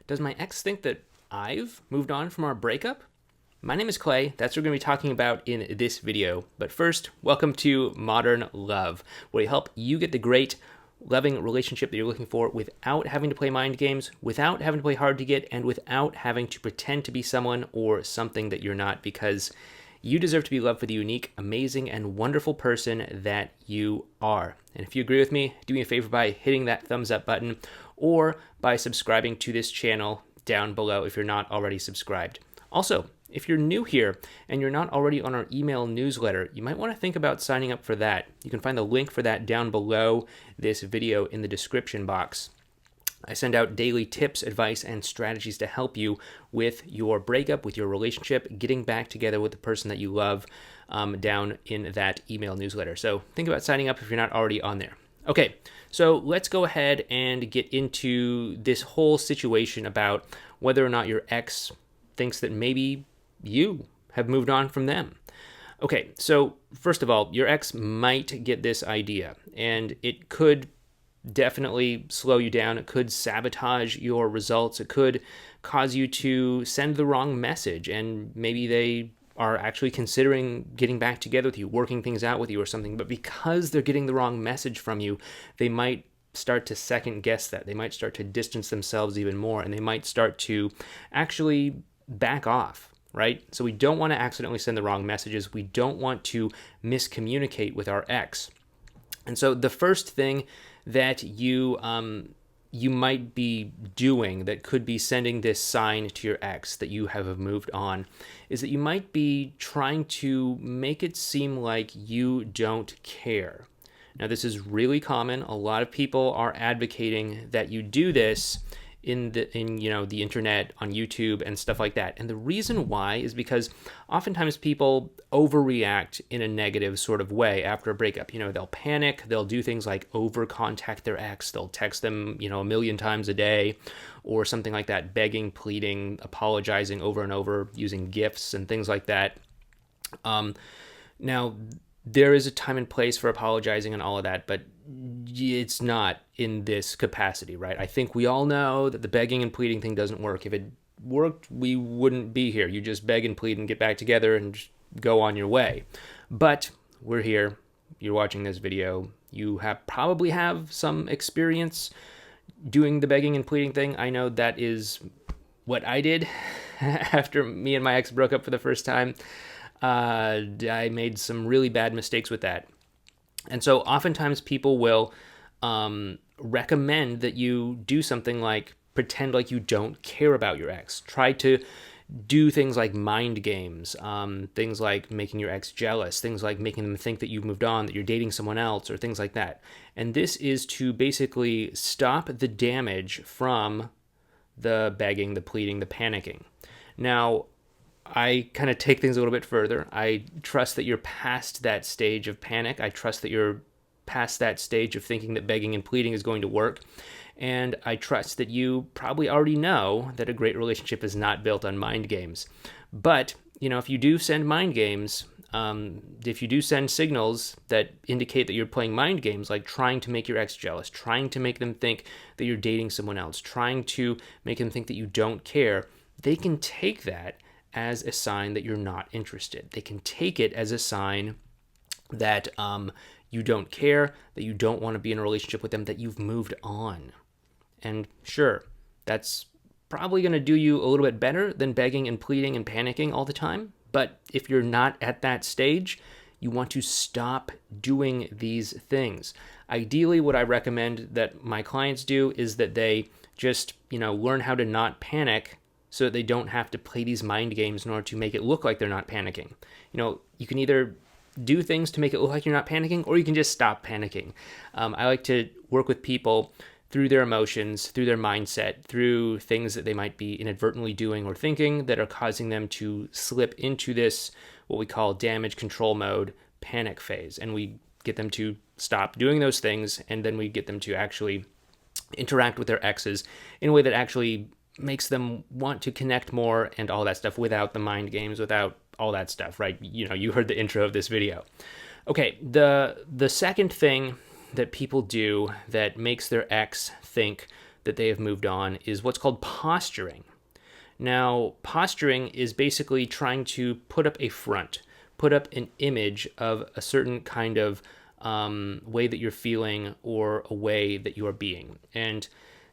Does my ex think that I've moved on from our breakup? My name is Clay. That's what we're going to be talking about in this video. But first, welcome to Modern Love, where we help you get the great, loving relationship that you're looking for without having to play mind games, without having to play hard to get, and without having to pretend to be someone or something that you're not, because you deserve to be loved for the unique, amazing, and wonderful person that you are. And if you agree with me, do me a favor by hitting that thumbs up button or by subscribing to this channel down below if you're not already subscribed. Also, if you're new here and you're not already on our email newsletter, you might want to think about signing up for that. You can find the link for that down below this video in the description box. I send out daily tips, advice, and strategies to help you with your breakup, with your relationship, getting back together with the person that you love down in that email newsletter. So think about signing up if you're not already on there. Okay, so let's go ahead and get into this whole situation about whether or not your ex thinks that maybe you have moved on from them. Okay, so first of all, your ex might get this idea, and it could definitely slow you down. It could sabotage your results. It could cause you to send the wrong message, and maybe they are actually considering getting back together with you, working things out with you or something, but because they're getting the wrong message from you, they might start to second guess that. They might start to distance themselves even more, and they might start to actually back off, right? So we don't want to accidentally send the wrong messages. We don't want to miscommunicate with our ex. And so the first thing that you might be doing that could be sending this sign to your ex that you have moved on is that you might be trying to make it seem like you don't care. Now, this is really common. A lot of people are advocating that you do this in the internet, on YouTube and stuff like that. And the reason why is because oftentimes people overreact in a negative sort of way after a breakup. They'll panic, they'll do things like over contact their ex, they'll text them, a million times a day or something like that, begging, pleading, apologizing over and over, using gifts and things like that. Now, there is a time and place for apologizing and all of that, but it's not in this capacity, right? I think we all know that the begging and pleading thing doesn't work. If it worked, we wouldn't be here. You just beg and plead and get back together and just go on your way. But we're here. You're watching this video. You probably have some experience doing the begging and pleading thing. I know that is what I did after me and my ex broke up for the first time. I made some really bad mistakes with that. And so oftentimes people will recommend that you do something like pretend like you don't care about your ex. Try to do things like mind games, things like making your ex jealous, things like making them think that you've moved on, that you're dating someone else, or things like that. And this is to basically stop the damage from the begging, the pleading, the panicking. Now, I kind of take things a little bit further. I trust that you're past that stage of panic. I trust that you're past that stage of thinking that begging and pleading is going to work. And I trust that you probably already know that a great relationship is not built on mind games. But, if you do send mind games, if you do send signals that indicate that you're playing mind games, like trying to make your ex jealous, trying to make them think that you're dating someone else, trying to make them think that you don't care, they can take that as a sign that you're not interested. They can take it as a sign that you don't care, that you don't want to be in a relationship with them, that you've moved on. And sure, that's probably going to do you a little bit better than begging and pleading and panicking all the time. But if you're not at that stage, you want to stop doing these things. Ideally, what I recommend that my clients do is that they just, learn how to not panic so that they don't have to play these mind games in order to make it look like they're not panicking. You can either do things to make it look like you're not panicking, or you can just stop panicking. I like to work with people through their emotions, through their mindset, through things that they might be inadvertently doing or thinking that are causing them to slip into this, what we call damage control mode, panic phase. And we get them to stop doing those things, and then we get them to actually interact with their exes in a way that actually makes them want to connect more and all that stuff without the mind games, without all that stuff, right? You heard the intro of this video. Okay, the second thing that people do that makes their ex think that they have moved on is what's called posturing. Now, posturing is basically trying to put up a front, put up an image of a certain kind of way that you're feeling or a way that you are being. And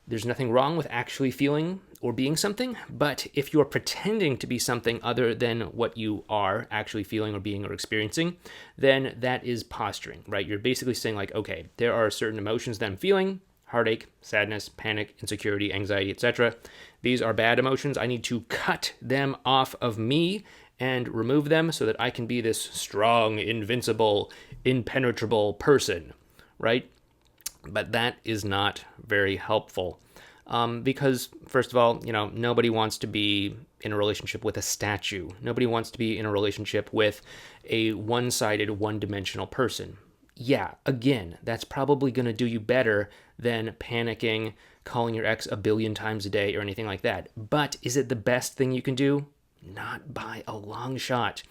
there's nothing wrong with actually feeling or being something, but if you're pretending to be something other than what you are actually feeling or being or experiencing, then that is posturing, right? You're basically saying like, okay, there are certain emotions that I'm feeling, heartache, sadness, panic, insecurity, anxiety, etc. These are bad emotions. I need to cut them off of me and remove them so that I can be this strong, invincible, impenetrable person, right? But that is not very helpful because, first of all, nobody wants to be in a relationship with a statue. Nobody wants to be in a relationship with a one-sided, one-dimensional person. Yeah, again, that's probably going to do you better than panicking, calling your ex a billion times a day or anything like that. But is it the best thing you can do? Not by a long shot.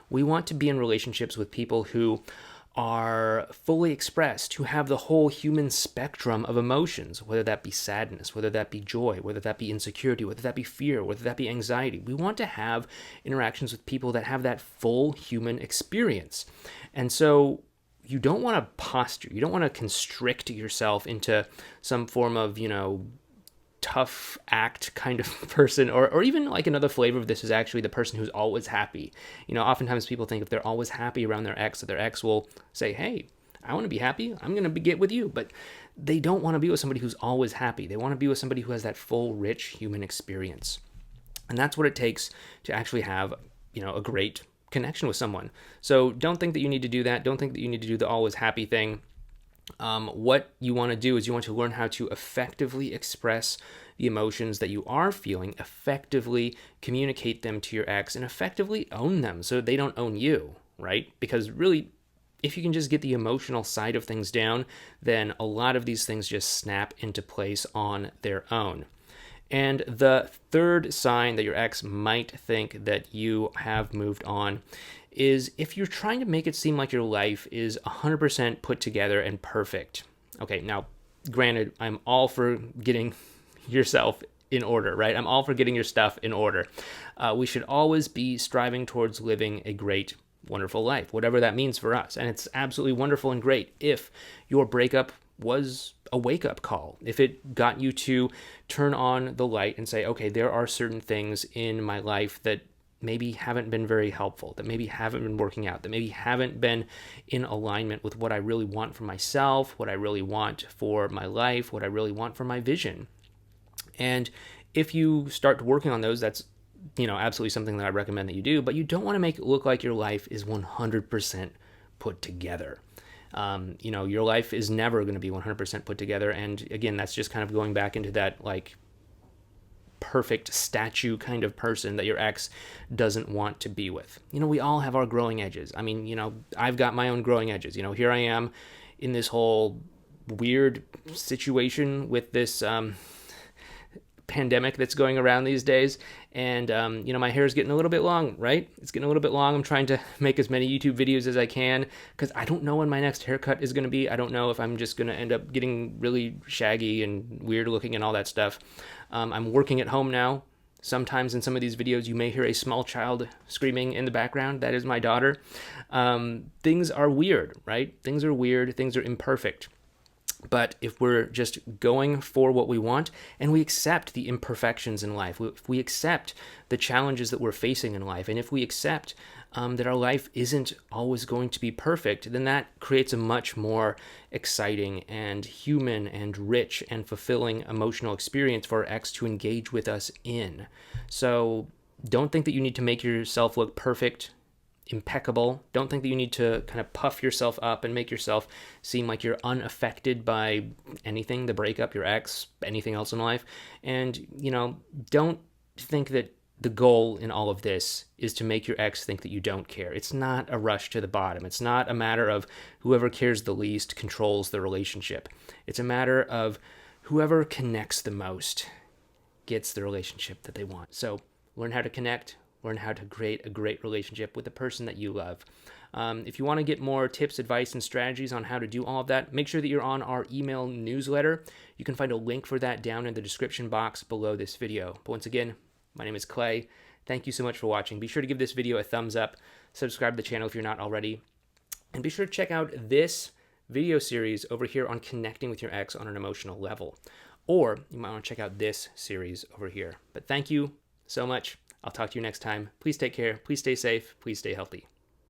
We want to be in relationships with people who are fully expressed, who have the whole human spectrum of emotions, whether that be sadness, whether that be joy, whether that be insecurity, whether that be fear, whether that be anxiety. We want to have interactions with people that have that full human experience. And so you don't want to posture, you don't want to constrict yourself into some form of, tough act kind of person, or even like another flavor of this is actually the person who's always happy. Oftentimes people think if they're always happy around their ex, that their ex will say, hey, I want to be happy, I'm going to get with you. But they don't want to be with somebody who's always happy. They want to be with somebody who has that full, rich human experience. And that's what it takes to actually have, a great connection with someone. So don't think that you need to do that. Don't think that you need to do the always happy thing. What you want to do is you want to learn how to effectively express the emotions that you are feeling, effectively communicate them to your ex, and effectively own them so they don't own you, right? Because really, if you can just get the emotional side of things down, then a lot of these things just snap into place on their own. And the third sign that your ex might think that you have moved on is if you're trying to make it seem like your life is 100% put together and perfect. Okay, now, granted, I'm all for getting yourself in order, right? I'm all for getting your stuff in order. We should always be striving towards living a great, wonderful life, whatever that means for us. And it's absolutely wonderful and great if your breakup was a wake-up call, if it got you to turn on the light and say, okay, there are certain things in my life that maybe haven't been very helpful, that maybe haven't been working out, that maybe haven't been in alignment with what I really want for myself, what I really want for my life, what I really want for my vision. And if you start working on those, that's absolutely something that I recommend that you do, but you don't want to make it look like your life is 100% put together. Your life is never going to be 100% put together. And again, that's just kind of going back into that like perfect statue kind of person that your ex doesn't want to be with. We all have our growing edges. I mean, I've got my own growing edges. Here I am in this whole weird situation with this pandemic that's going around these days, and my hair is getting a little bit long, right? It's getting a little bit long. I'm trying to make as many YouTube videos as I can because I don't know when my next haircut is going to be. I don't know if I'm just going to end up getting really shaggy and weird looking and all that stuff. I'm working at home now. Sometimes in some of these videos you may hear a small child screaming in the background. That is my daughter. Things are weird, right? Things are weird. Things are imperfect. But if we're just going for what we want and we accept the imperfections in life, if we accept the challenges that we're facing in life, and if we accept that our life isn't always going to be perfect, then that creates a much more exciting and human and rich and fulfilling emotional experience for our ex to engage with us in. So don't think that you need to make yourself look perfect, impeccable. Don't think that you need to kind of puff yourself up and make yourself seem like you're unaffected by anything, the breakup, your ex, anything else in life. And, don't think that the goal in all of this is to make your ex think that you don't care. It's not a rush to the bottom. It's not a matter of whoever cares the least controls the relationship. It's a matter of whoever connects the most gets the relationship that they want. So learn how to connect, learn how to create a great relationship with the person that you love. If you want to get more tips, advice, and strategies on how to do all of that, make sure that you're on our email newsletter. You can find a link for that down in the description box below this video. But once again, my name is Clay. Thank you so much for watching. Be sure to give this video a thumbs up, subscribe to the channel if you're not already, and be sure to check out this video series over here on connecting with your ex on an emotional level. Or you might want to check out this series over here. But thank you so much. I'll talk to you next time. Please take care. Please stay safe. Please stay healthy.